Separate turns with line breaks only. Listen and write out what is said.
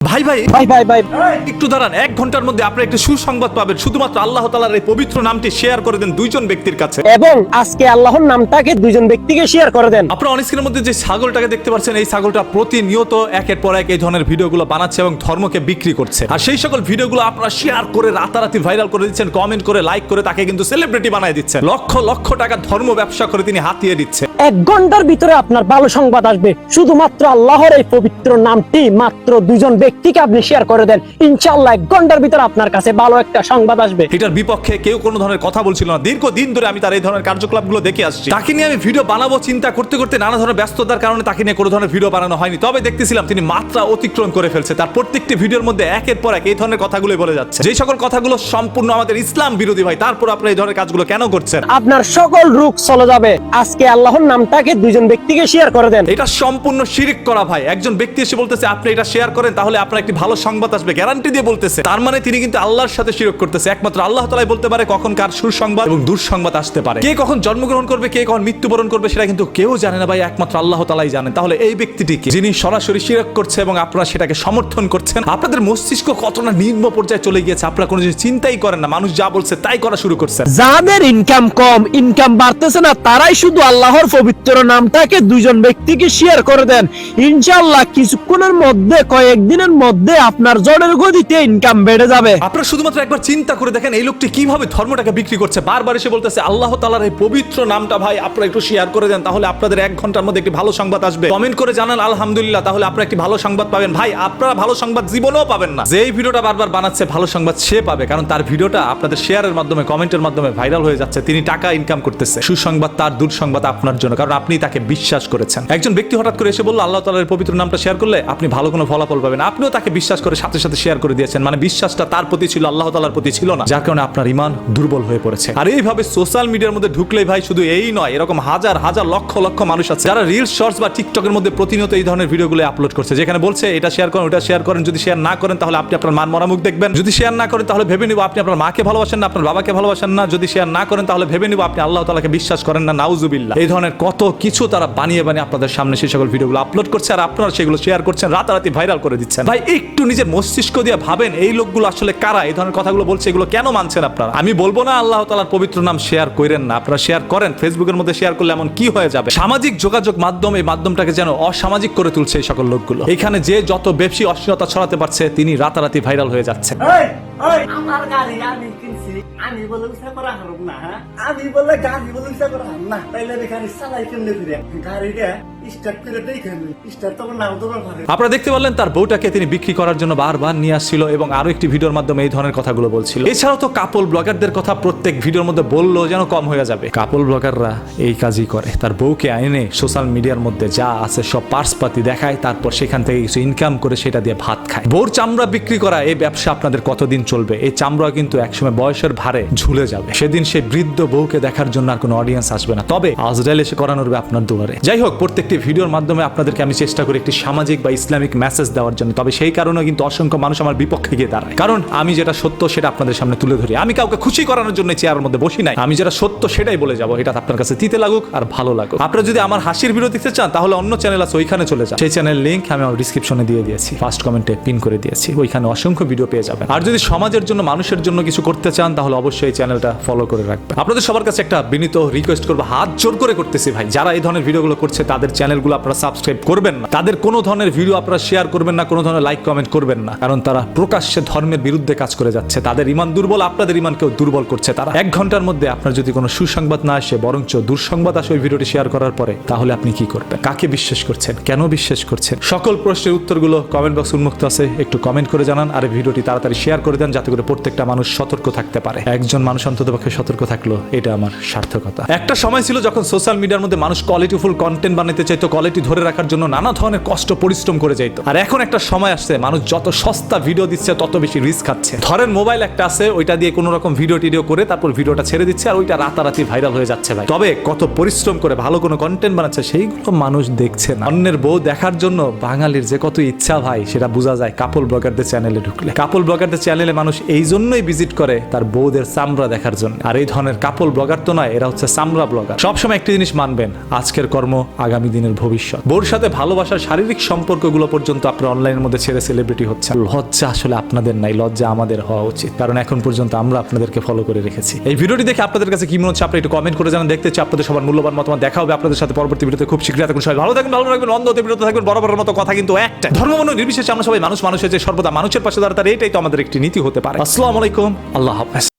ভাই ভাই
ভাই ভাই ভাই
একটু দাঁড়ান, 1 ঘন্টার মধ্যে আপনি একটা সুসংবাদ পাবেন। শুধুমাত্র আল্লাহ তাআলার এই পবিত্র নামটি শেয়ার করে দেন 2 জন ব্যক্তির কাছে।
এবং আজকে আল্লাহর নামটাকে 2 জন ব্যক্তিকে শেয়ার করে দেন।
আপনারা অনস্ক্রিনের মধ্যে যে ছাগলটাকে দেখতে পাচ্ছেন, এই ছাগলটা প্রতিনিয়ত একের পর এক এই ধরনের ভিডিওগুলো বানাচ্ছে এবং ধর্মকে বিক্রি করছে। আর সেই সকল ভিডিওগুলো আপনারা শেয়ার করে রাতারাতি ভাইরাল করে দিচ্ছেন, কমেন্ট করে, লাইক করে তাকে কিন্তু সেলিব্রিটি বানায় দিচ্ছেন। লক্ষ লক্ষ টাকা ধর্ম ব্যবসা করে তিনি হাতিয়ে দিচ্ছে।
1 ঘন্টার ভিতরে আপনার ভালো সংবাদ আসবে। শুধুমাত্র আল্লাহর এই পবিত্র নামটি মাত্র 2 জন ব্যক্তিকে আপনি শেয়ার করে দেন, ইনশাআল্লাহ 1 ঘন্টার ভিতরে আপনার কাছে ভালো একটা সংবাদ আসবে।
এটার বিপক্ষে কেউ কোনো ধরনের কথা বলছিল না। দীর্ঘদিন ধরে আমি তার এই ধরনের কার্যকলাপগুলো দেখে আসছি। তাকে নিয়ে আমি ভিডিও বানাবো চিন্তা করতে করতে নানা ধরনের ব্যস্ততার কারণে তাকে নিয়ে কোনো ধরনের ভিডিও বানানো হয়নি। তবে দেখতেছিলাম তিনি মাত্রা অতিক্রম করে ফেলছে। তার প্রত্যেকটি ভিডিওর মধ্যে একের পর এক এই ধরনের কথাগুলোই বলে যাচ্ছে, যে সকল কথাগুলো সম্পূর্ণ আমাদের ইসলাম বিরোধী। ভাই, তারপর আপনারা এই ধরনের কাজগুলো কেন করছেন?
আপনার সকল রোগ চলে যাবে। আজকে আল্লাহর নামটাকে 2 জন ব্যক্তিকে শেয়ার করে দেন।
এটা সম্পূর্ণ শিরিক করা ভাই। একজন ব্যক্তি এসে বলতেছে আপনি এটা শেয়ার করেন তাহলে আপনার একটি ভালো সংবাদ আসবে, গ্যারান্টি দিয়ে বলতেছে। তার মানে তিনি কিন্তু আল্লাহর সাথে শিরক করতেছে। একমাত্র আল্লাহ তাআলাই বলতে পারে কখন কার সুসংবাদ এবং দুঃসংবাদ আসতে পারে। কে কখন জন্মগ্রহণ করবে, কে কখন মৃত্যুবরণ করবে, সেটা কিন্তু কেউ জানে না ভাই, একমাত্র আল্লাহ তাআলাই জানেন। তাহলে এই ব্যক্তিটি কি, যিনি সরাসরি শিরক করছে এবং আপনারা সেটাকে সমর্থন করছেন? আপনাদের মস্তিষ্ক কতটা নিম্ন পর্যায়ে চলে গিয়েছে, আপনারা কোনো কিছু চিন্তাই করেন না, মানুষ যা বলছে তাই করা শুরু করছেন।
যাদের ইনকাম কম, ইনকাম বাড়তেছে না, তারাই শুধু আল্লাহর পবিত্র নামটাকে 2 জন ব্যক্তিকে শেয়ার করে দেন। ইনশাআল্লাহ কিছুক্ষণের মধ্যে, কয়েকদিনের মধ্যে আপনার জোরের গতিতে ইনকাম বেড়ে যাবে।
আপনারা শুধুমাত্র একবার চিন্তা করে দেখেন এই লোকটি কিভাবে ধর্মটাকে বিক্রি করছে। বারবার এসে বলতেছে আল্লাহ তাআলার এই পবিত্র নামটা ভাই আপনারা একটু শেয়ার করে দেন, তাহলে আপনাদের 1 ঘন্টার মধ্যে একটি ভালো সংবাদ আসবে। কমেন্ট করে জানান আলহামদুলিল্লাহ, তাহলে আপনারা একটি ভালো সংবাদ পাবেন। ভাই, আপনারা ভালো সংবাদ জীবনেও পাবেন না। যেই ভিডিওটা বারবার বানাচ্ছে ভালো সংবাদ সে পাবে, কারণ তার ভিডিওটা আপনাদের শেয়ারের মাধ্যমে, কমেন্টের মাধ্যমে ভাইরাল হয়ে যাচ্ছে। তিনি টাকা ইনকাম করতেছে। সুসংবাদ তার, দুঃসংবাদ আপনার জন্য, কারণ আপনি তাকে বিশ্বাস করেছেন। একজন ব্যক্তি হঠাৎ করে এসে বলল আল্লাহ তাআলার পবিত্র নামটা শেয়ার করলে আপনি ভালো কোনো ফলাফল পাবেন। আপনিও তাকে বিশ্বাস করে সাথে সাথে শেয়ার করে দিয়েছেন। মানে বিশ্বাসটা তার প্রতি ছিল, আল্লাহ তাআলার প্রতি ছিল না, যার কারণে আপনার ঈমান দুর্বল হয়ে পড়েছে। আর এইভাবে সোশ্যাল মিডিয়ার মধ্যে ঢুকলেই ভাই শুধু এই নয়, এরকম হাজার হাজার লক্ষ লক্ষ মানুষ আছে যারা রিলস, শর্টস বা টিকটকের মধ্যে প্রতিনিয়ত এই ধরনের ভিডিওগুলো আপলোড করছে, যেখানে বলছে এটা শেয়ার করেন, ওটা শেয়ার করেন। যদি শেয়ার না করেন তাহলে আপনি আপনার মান মরা মুখ দেখবেন। যদি শেয়ার না করেন তাহলে ভেবে নিব আপনি আপনার মাকে ভালোবাসেন না, আপনার বাবাকে ভালোবাসেন না। যদি শেয়ার না করেন তাহলে ভেবে নিব আপনি আল্লাহ তাআলাকে বিশ্বাস করেন না। নাউজুবিল্লাহ। এই ধরনের কত কিছু তারা বানিয়ে বানিয়ে আপনাদের সামনে সেই সকল ভিডিওগুলো আপলোড করছে, আর আপনারা সেগুলো শেয়ার করছেন, রাতারাতি ভাইরাল করে দিচ্ছেন। ভাই, একটু নিজের মস্তিষ্ক দিয়ে ভাবেন এই লোকগুলো আসলে কারা, এই ধরনের কথাগুলো বলছে, এগুলো কেন মানছেন আপনারা? আমি বলবো না আল্লাহ তাআলার পবিত্র নাম শেয়ার করেন না, আপনারা শেয়ার করেন। ফেসবুকের মধ্যে শেয়ার করলে এমন কি হয়ে যাবে? সামাজিক যোগাযোগ মাধ্যম, এই মাধ্যমটাকে যেন অসামাজিক করে তুলছে এই সকল লোকগুলো। এখানে যে যত বেশি অশ্লীলতা ছড়াতে পারছে তিনি রাতারাতি ভাইরাল হয়ে যাচ্ছে।
আমার গাড়ি আমি কিনছি, আমি বলে উৎসাহ করা হারব না। আমি বলে গাড়ি বলে উৎসাহ করা হারব না, তাইলে গাড়ি চালাই কেমনে ফিরে গাড়িটা স্টার্ট করে দেখেন, স্টার্ট তখন নাও তোমার ঘরে।
আপনারা দেখতে পারলেন তার বউটাকে তিনি বিক্রি করার জন্য বারবার নিয়ে আসছিল এবং আরো একটি ভিডিওর মাধ্যমে এই ধরনের কথাগুলো বলছিল। এছাড়াও তো কাপল ব্লগারদের কথা প্রত্যেক ভিডিওর মধ্যে বললো যেন কম হয়ে যাবে। কাপল ব্লগাররা এই কাজই করে, তার বউকে আইনে সোশ্যাল মিডিয়ার মধ্যে যা আছে সব পার্সপাতি দেখায়, তারপর সেখান থেকে কিছু ইনকাম করে সেটা দিয়ে ভাত খায়। বউর চামড়া বিক্রি করা এই ব্যবসা আপনাদের কতদিন চলবে? এই চামড়া কিন্তু একসময় বয়সের ভারে ঝুলে যাবে। সেদিন সেই বৃদ্ধ বউকে দেখার জন্য আর কোনো অডিয়েন্স আসবে না, তবে আজরাইল এসে করানো হবে আপনার দুয়ারে। যাই হোক, প্রত্যেকটি ভিডিওর মাধ্যমে আপনাদেরকে আমি চেষ্টা করি একটি সামাজিক বা ইসলামিক মেসেজ দেওয়ার জন্য, তবে সেই কারণে কিন্তু অসংখ্য মানুষ আমার বিপক্ষে গিয়ে দাঁড়ায়, কারণ আমি যেটা সত্য সেটা আপনাদের সামনে তুলে ধরি। আমি কাউকে খুশি করানোর জন্য চেয়ারের মধ্যে বসি নাই, আমি যেটা সত্য সেটাই বলে যাবো। এটা আপনার কাছে তিতে লাগুক আর ভালো লাগুক। আপনারা যদি আমার হাসির ভিডিও দেখতে চান তাহলে অন্য চ্যানেল আছে, ওইখানে চলে যান। সেই চ্যানেল লিংক আমি আমার ডিসক্রিপশনে দিয়ে দিয়েছি, ফার্স্ট কমেন্টে পিন করে দিয়েছি, ওইখানে অসংখ্য ভিডিও পেয়ে যাবেন। আর যদি সমাজের জন্য, মানুষের জন্য কিছু করতে চান তাহলে অবশ্যই এই চ্যানেলটা ফলো করে রাখবেন। আপনাদের সবার কাছে একটা বিনীত রিকোয়েস্ট করবো, হাত জোর করে করতেছি ভাই, যারা এই ধরনের ভিডিওগুলো করছে তাদের চ্যানেলগুলো আপনারা সাবস্ক্রাইব করবেন না, তাদের কোনো ধরনের ভিডিও আপনারা শেয়ার করবেন না, কোনো ধরনের লাইক কমেন্ট করবেন না, কারণ তারা প্রকাশ্যে ধর্মের বিরুদ্ধে কাজ করে যাচ্ছে। তাদের ঈমান দুর্বল, আপনাদের ঈমানকেও দুর্বল করছে তারা। 1 ঘন্টার মধ্যে আপনার যদি কোনো সুসংবাদ না আসে, বরঞ্চ দুঃসংবাদ আসে ওই ভিডিওটি শেয়ার করার পরে, তাহলে আপনি কি করবেন? কাকে বিশ্বাস করছেন? কেন বিশ্বাস করছেন? সকল প্রশ্নের উত্তরগুলো কমেন্ট বক্স উন্মুক্ত আছে, একটু কমেন্ট করে জানান। আর ভিডিওটি তাড়াতাড়ি শেয়ার করে দেন যাতে করে প্রত্যেকটা মানুষ সতর্ক থাকতে পারে। একজন মানুষ অন্ততপক্ষে সতর্ক থাকলো, এটা আমার সার্থকতা। একটা সময় ছিল যখন সোশ্যাল মিডিয়ার মধ্যে মানুষ কোয়ালিটিফুল কন্টেন্ট বানাতে চাইতো, কোয়ালিটি ধরে রাখার জন্য নানা ধরনের কষ্ট পরিশ্রম করে যাইত। আর এখন একটা সময় আসছে মানুষ যত সস্তা ভিডিও দিচ্ছে তত বেশি রিস্ক খাচ্ছে। ধরেন মোবাইল একটা আছে, ওইটা দিয়ে কোনো রকম ভিডিও টিডিও করে তারপর ভিডিওটা ছেড়ে দিচ্ছে, আর ওইটা রাতারাতি ভাইরাল হয়ে যাচ্ছে ভাই। তবে কত পরিশ্রম করে ভালো কোনো কন্টেন্ট বানাচ্ছে সেইগুলো মানুষ দেখছে না। অন্যের বউ দেখার জন্য বাঙালির যে কত ইচ্ছা ভাই, সেটা বোঝা যায় কাপল ব্লগারদের চ্যানেলে ঢুকলে। কাপল ব্লগারদের চ্যানেলে মানুষ এই জন্যই ভিজিট করে তার বউদের চামড়া দেখার জন্য। আর এই ধরনের কাপল ব্লগার তো নয়, এরা হচ্ছে চামড়া ব্লগার। সবসময় একটি জিনিস মানবেন, আজকের কর্ম আগামী দিন দিনের ভবিষ্যৎ। বোর সাথে ভালোবাসার শারীরিক সম্পর্কগুলো পর্যন্ত আপনারা অনলাইনের মধ্যে ছেড়ে সেলিব্রিটি হচ্ছে। লজ্জা আসলে আপনাদের নাই, লজ্জা আমাদের হওয়া উচিত, কারণ এখন পর্যন্ত আমরা আপনাদেরকে ফলো করে রেখেছি। এই ভিডিওটি দেখে আপনাদের কাছে কি মনে হচ্ছে আপনারা একটু কমেন্ট করে জানান। দেখতে চাই আপনাদের সবার মূল্যবান মতামত। দেখা হবে আপনাদের সাথে পরবর্তী ভিডিওতে খুব শীঘ্রই। তখন সবাই ভালো থাকবেন, ভালো রাখবেন, অন্ধ হতে বিরত থাকবেন। বরাবরের মতো কথা কিন্তু একটা, ধর্ম নির্বিশেষে আমরা সবাই মানুষ, মানুষের যে সর্বদা মানুষের পাশে দাঁড়াতে, এটাই তো আমাদের একটি নীতি হতে পারে। আসসালামু আলাইকুম, আল্লাহ হাফেজ।